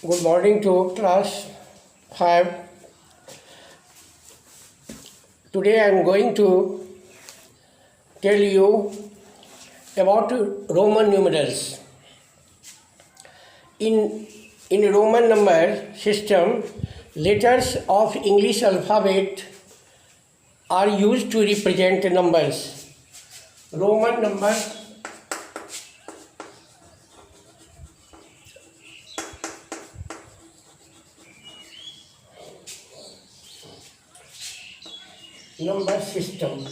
Good morning to class 5. Today I am going to tell you about Roman numerals. In Roman number system, letters of English alphabet are used to represent numbers. Roman number system.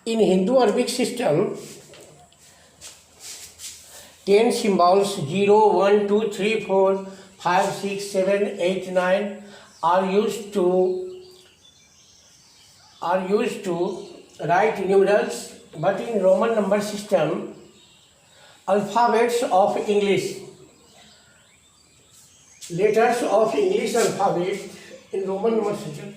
In Hindu Arabic system, 10 symbols 0, 1, 2, 3, 4, 5, 6, 7, 8, 9 are used to write numerals, but in Roman number system, alphabets of English, letters of English alphabet in Roman number system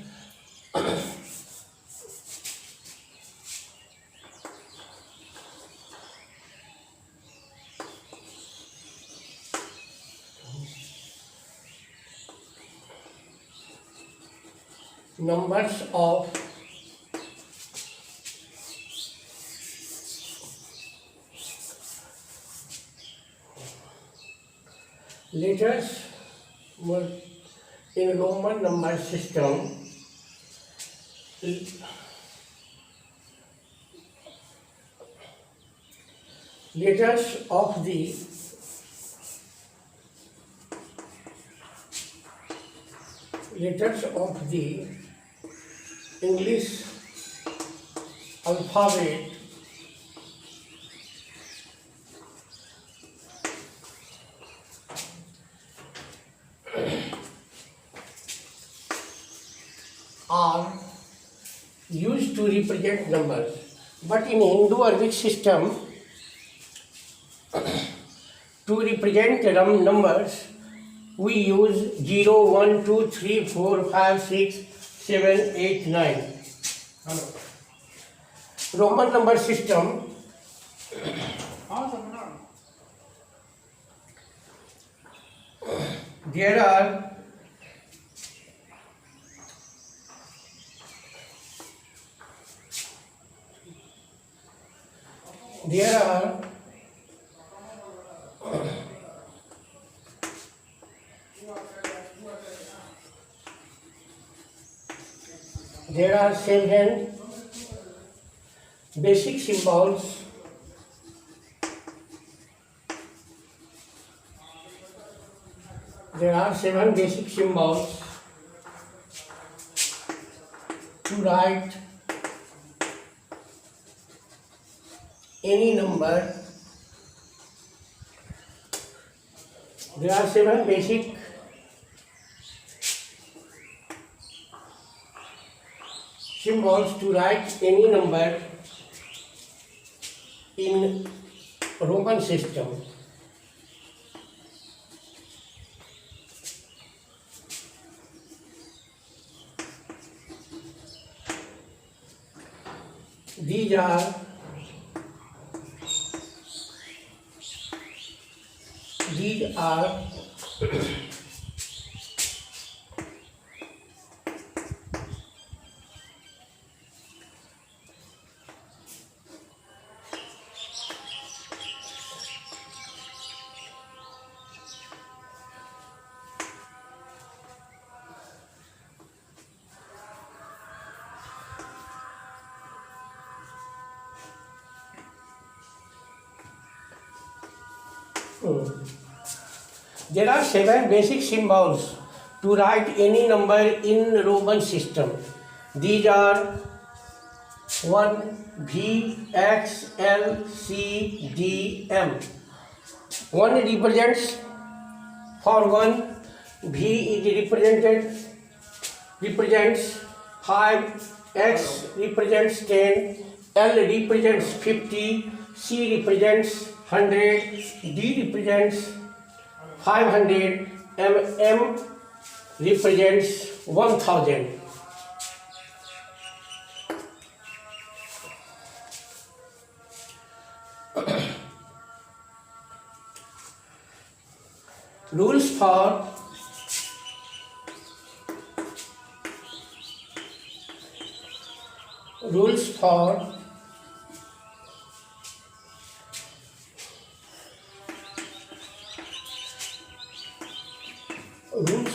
numbers of letters were in Roman number system. Letters of the English alphabet are used to represent numbers, but in Hindu Arabic system, to represent numbers, we use 0, 1, 2, 3, 4, 5, 6, 7, 8, 9. Roman number system there are there are 7 basic symbols. There are 7 basic symbols to write any number. There are 7 basic symbols to write any number in Roman system. These are There are 7 basic symbols to write any number in Roman system. These are 1 V X L C D M. 1 represents for 1, V is represents 5, X represents 10, L represents 50, C represents 100, D represents 500, M represents 1000. Rules for rules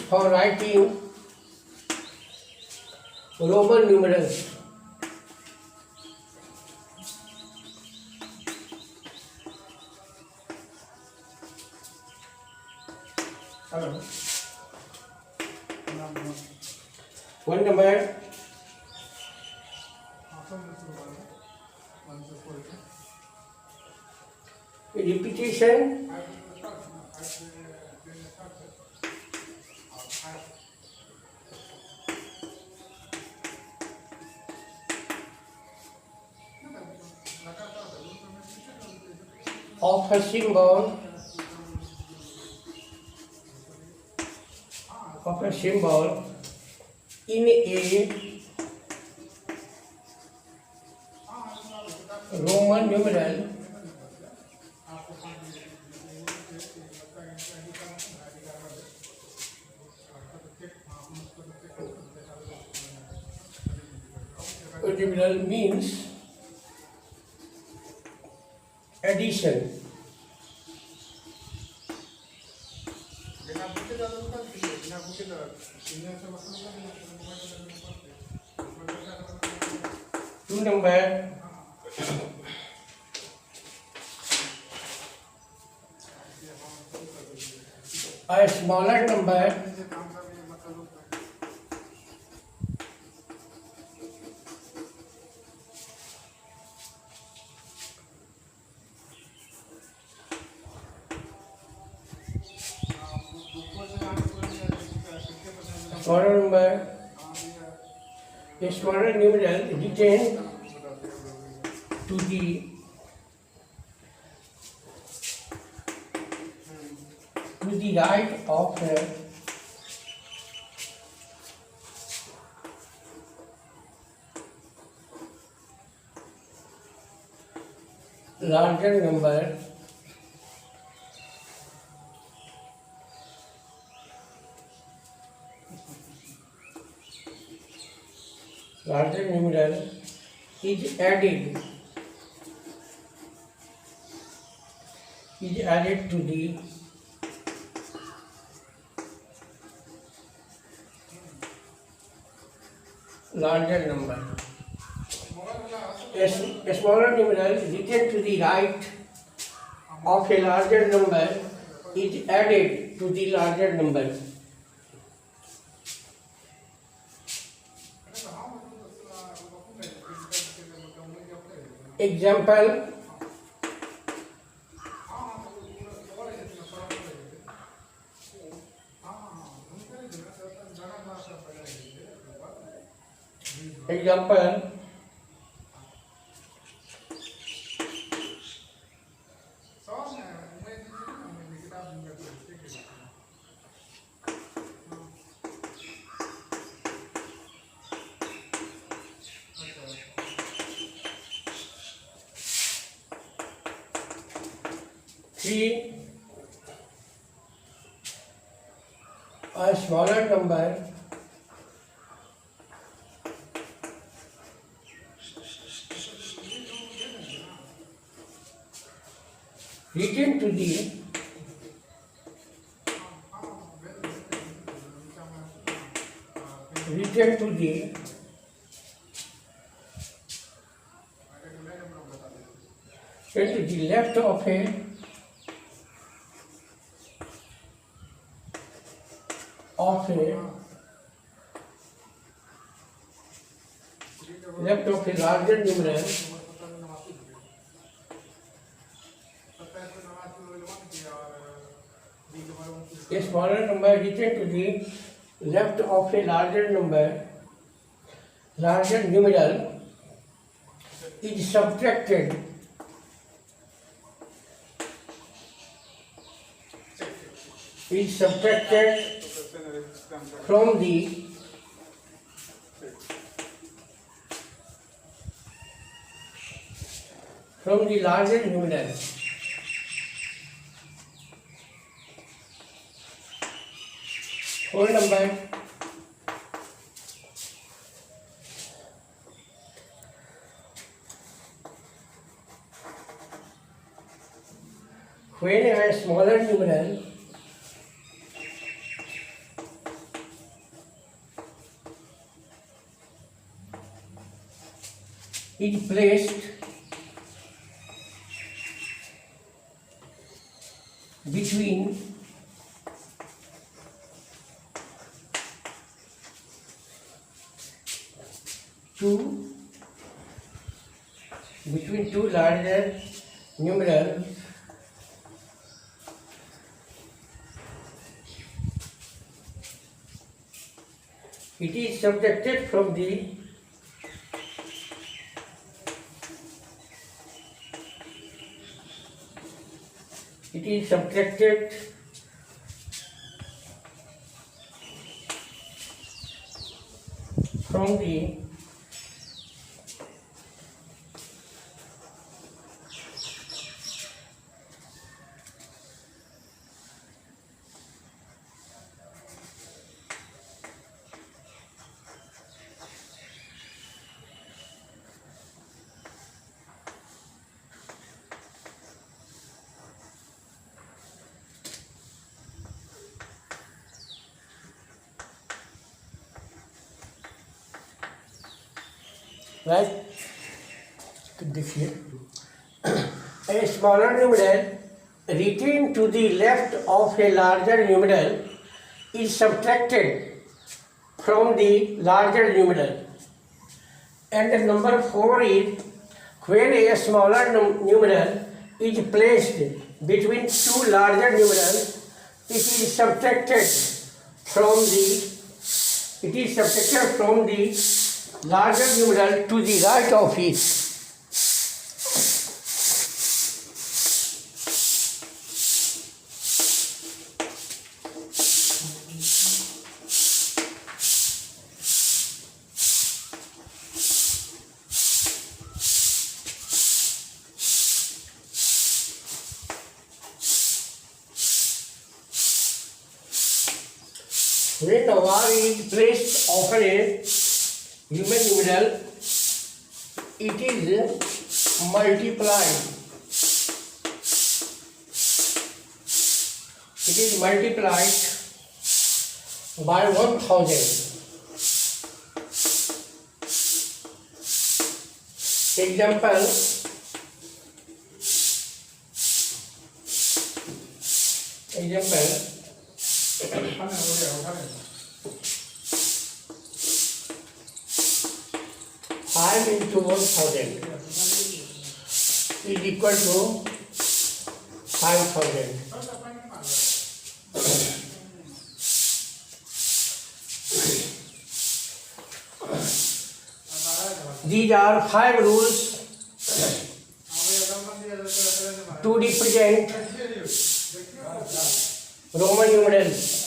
for writing Roman numerals. One number, repetition, of a symbol in a Roman numeral means addition. Two number, a smaller number a smaller numeral written to the right of a larger number numeral is added to the larger number. A smaller numeral written to the right of a larger number is added to the larger number. Example, three, a smaller number written to the left of a of a larger numeral, a smaller number written to the left of a larger numeral is subtracted from the larger numeral. Whole number when a smaller numeral is placed between two larger numerals, it is subtracted from the right? देखिए, a smaller numeral written to the left of a larger numeral is subtracted from the larger numeral. And number 4 is when a smaller numeral is placed between two larger numerals, it is subtracted from the larger numeral to the right of it. When the var is placed over a human numeral, it is multiplied. It is multiplied by 1000. Example, five into 1000 is equal to 5000. These are 5 rules to represent Roman numerals.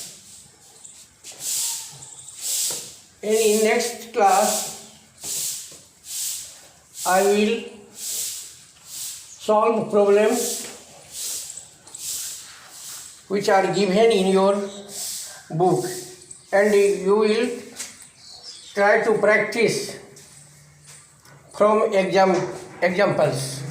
In next class, I will solve problems which are given in your book, and you will try to practice from examples.